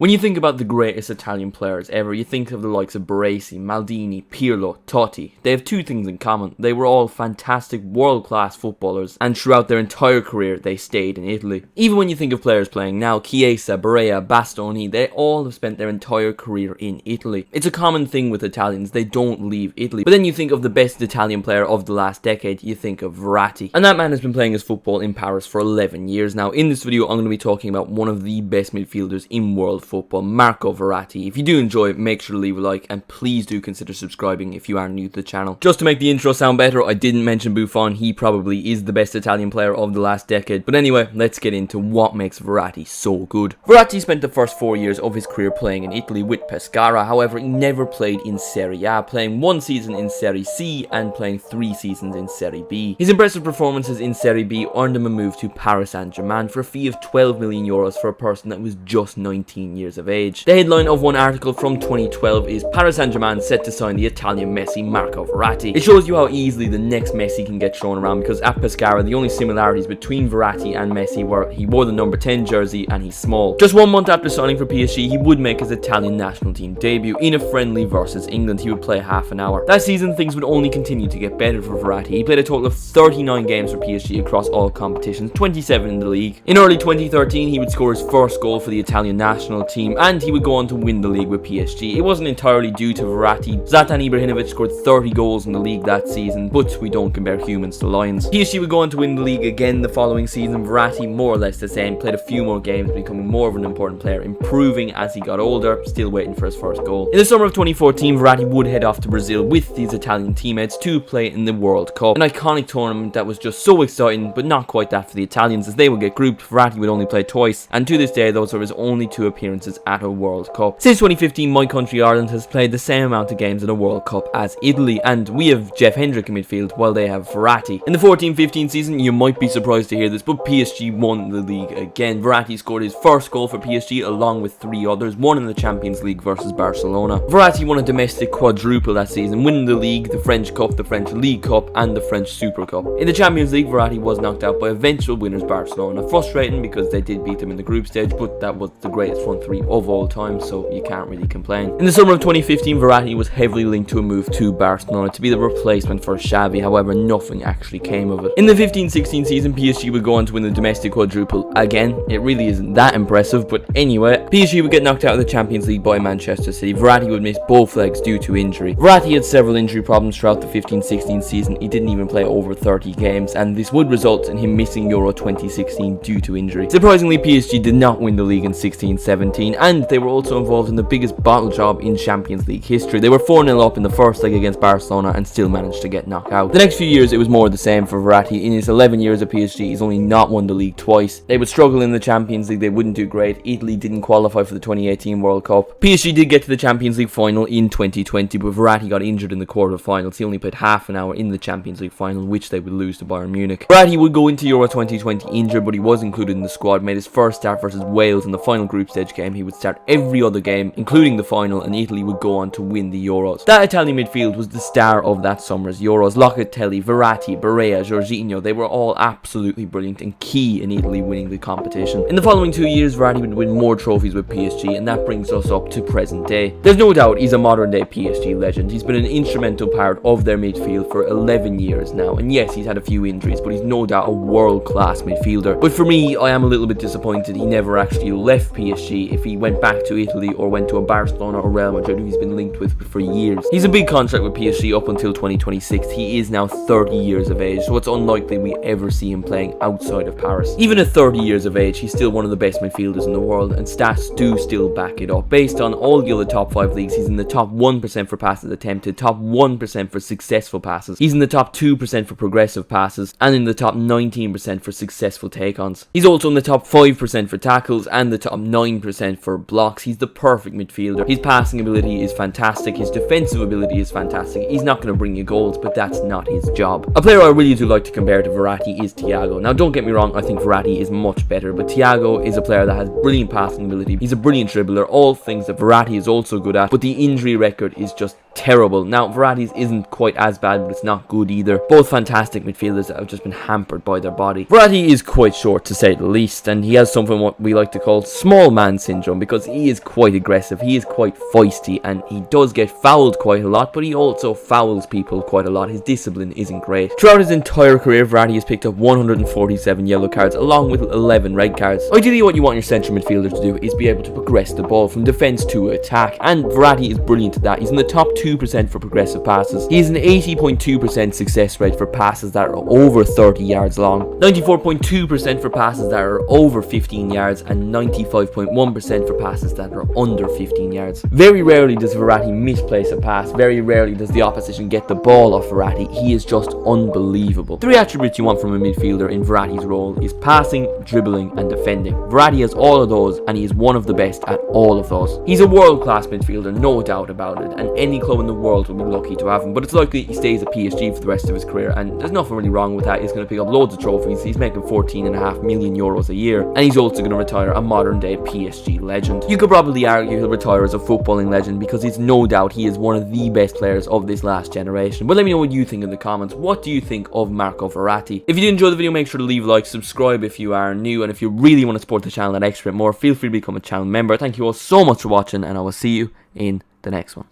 When you think about the greatest Italian players ever, you think of the likes of Baresi, Maldini, Pirlo, Totti. They have two things in common. They were all fantastic world-class footballers, and throughout their entire career they stayed in Italy. Even when you think of players playing now, Chiesa, Barea, Bastoni, they all have spent their entire career in Italy. It's a common thing with Italians, they don't leave Italy. But then you think of the best Italian player of the last decade, you think of Verratti. And that man has been playing his football in Paris for 11 years now. In this video, I'm going to be talking about one of the best midfielders in world football, Marco Verratti. If you do enjoy it, make sure to leave a like, and please do consider subscribing if you are new to the channel. Just to make the intro sound better, I didn't mention Buffon. He probably is the best Italian player of the last decade. But anyway, let's get into what makes Verratti so good. Verratti spent the first 4 years of his career playing in Italy with Pescara. However, he never played in Serie A, playing 1 season in Serie C and playing 3 seasons in Serie B. His impressive performances in Serie B earned him a move to Paris Saint-Germain for a fee of 12 million euros for a person that was just 19 years of age. The headline of one article from 2012 is Paris Saint-Germain set to sign the Italian Messi Marco Verratti. It shows you how easily the next Messi can get thrown around, because at Pescara the only similarities between Verratti and Messi were he wore the number 10 jersey and he's small. Just 1 month after signing for PSG, he would make his Italian national team debut in a friendly versus England. He would play half an hour. That season things would only continue to get better for Verratti. He played a total of 39 games for PSG across all competitions, 27 in the league. In early 2013 he would score his first goal for the Italian national team, and he would go on to win the league with PSG. It wasn't entirely due to Verratti. Zlatan Ibrahimovic scored 30 goals in the league that season, but we don't compare humans to lions. PSG would go on to win the league again the following season. Verratti more or less the same, played a few more games, becoming more of an important player, improving as he got older, still waiting for his first goal. In the summer of 2014, Verratti would head off to Brazil with these Italian teammates to play in the World Cup, an iconic tournament that was just so exciting, but not quite that for the Italians, as they would get grouped. Verratti would only play twice, and to this day those are his only 2 appearances at a World Cup. Since 2015, my country Ireland has played the same amount of games in a World Cup as Italy, and we have Jeff Hendrick in midfield while they have Verratti. In the 14-15 season, you might be surprised to hear this, but PSG won the league again. Verratti scored his first goal for PSG along with 3 others, one in the Champions League versus Barcelona. Verratti won a domestic quadruple that season, winning the league, the French Cup, the French League Cup and the French Super Cup. In the Champions League, Verratti was knocked out by eventual winners Barcelona. Frustrating because they did beat them in the group stage, but that was the greatest front 3 of all time, so you can't really complain. In the summer of 2015, Verratti was heavily linked to a move to Barcelona to be the replacement for Xavi. However, nothing actually came of it. In the 15-16 season, PSG would go on to win the domestic quadruple again. It really isn't that impressive, but anyway, PSG would get knocked out of the Champions League by Manchester City. Verratti would miss both legs due to injury. Verratti had several injury problems throughout the 15-16 season. He didn't even play over 30 games, and this would result in him missing Euro 2016 due to injury. Surprisingly, PSG did not win the league in 16-17, and they were also involved in the biggest bottle job in Champions League history. They were 4-0 up in the first leg against Barcelona and still managed to get knocked out. The next few years it was more of the same for Verratti. In his 11 years at PSG, he's only not won the league twice. They would struggle in the Champions League, they wouldn't do great. Italy didn't qualify for the 2018 World Cup. PSG did get to the Champions League final in 2020, but Verratti got injured in the quarterfinals. He only played half an hour in the Champions League final, which they would lose to Bayern Munich. Verratti would go into Euro 2020 injured, but he was included in the squad, made his first start versus Wales in the final group stage game. He would start every other game, including the final, and Italy would go on to win the Euros. That Italian midfield was the star of that summer's Euros. Locatelli, Verratti, Barea, Jorginho, they were all absolutely brilliant and key in Italy winning the competition. In the following 2 years, Verratti would win more trophies with PSG, and that brings us up to present day. There's no doubt he's a modern day PSG legend. He's been an instrumental part of their midfield for 11 years now, and yes, he's had a few injuries, but he's no doubt a world-class midfielder. But for me, I am a little bit disappointed he never actually left PSG. If he went back to Italy or went to a Barcelona or Real Madrid, who he's been linked with for years. He's a big contract with PSG up until 2026. He is now 30 years of age, so it's unlikely we ever see him playing outside of Paris. Even at 30 years of age, he's still one of the best midfielders in the world, and stats do still back it up. Based on all the other top 5 leagues, he's in the top 1% for passes attempted, top 1% for successful passes. He's in the top 2% for progressive passes, and in the top 19% for successful take-ons. He's also in the top 5% for tackles and the top 9% for blocks. He's the perfect midfielder. His passing ability is fantastic. His defensive ability is fantastic. He's not going to bring you goals, but that's not his job. A player I really do like to compare to Verratti is Thiago. Now, don't get me wrong, I think Verratti is much better, but Thiago is a player that has brilliant passing ability. He's a brilliant dribbler, all things that Verratti is also good at, but the injury record is just terrible. Now, Verratti's isn't quite as bad, but it's not good either. Both fantastic midfielders that have just been hampered by their body. Verratti is quite short, to say the least, and he has something what we like to call small man syndrome. syndrome, because he is quite aggressive, he is quite feisty, and he does get fouled quite a lot, but he also fouls people quite a lot. His discipline isn't great. Throughout his entire career, Verratti has picked up 147 yellow cards along with 11 red cards. Ideally, what you want your central midfielder to do is be able to progress the ball from defence to attack, and Verratti is brilliant at that. He's in the top 2% for progressive passes. He has an 80.2% success rate for passes that are over 30 yards long, 94.2% for passes that are over 15 yards, and 95.1% for passes that are under 15 yards. Very rarely does Verratti misplace a pass. Very rarely does the opposition get the ball off Verratti. He is just unbelievable. 3 attributes you want from a midfielder in Verratti's role is passing, dribbling, and defending. Verratti has all of those, and he is one of the best at all of those. He's a world-class midfielder, no doubt about it, and any club in the world will be lucky to have him, but it's likely he stays at PSG for the rest of his career, and there's nothing really wrong with that. He's going to pick up loads of trophies. He's making 14.5 million euros a year, and he's also going to retire a modern-day PSG legend. You could probably argue he'll retire as a footballing legend, because he's no doubt he is one of the best players of this last generation. But let me know what you think in the comments. What do you think of Marco Verratti? If you did enjoy the video, make sure to leave a like, subscribe if you are new, and if you really want to support the channel that extra bit more, feel free to become a channel member. Thank you all so much for watching, and I will see you in the next one.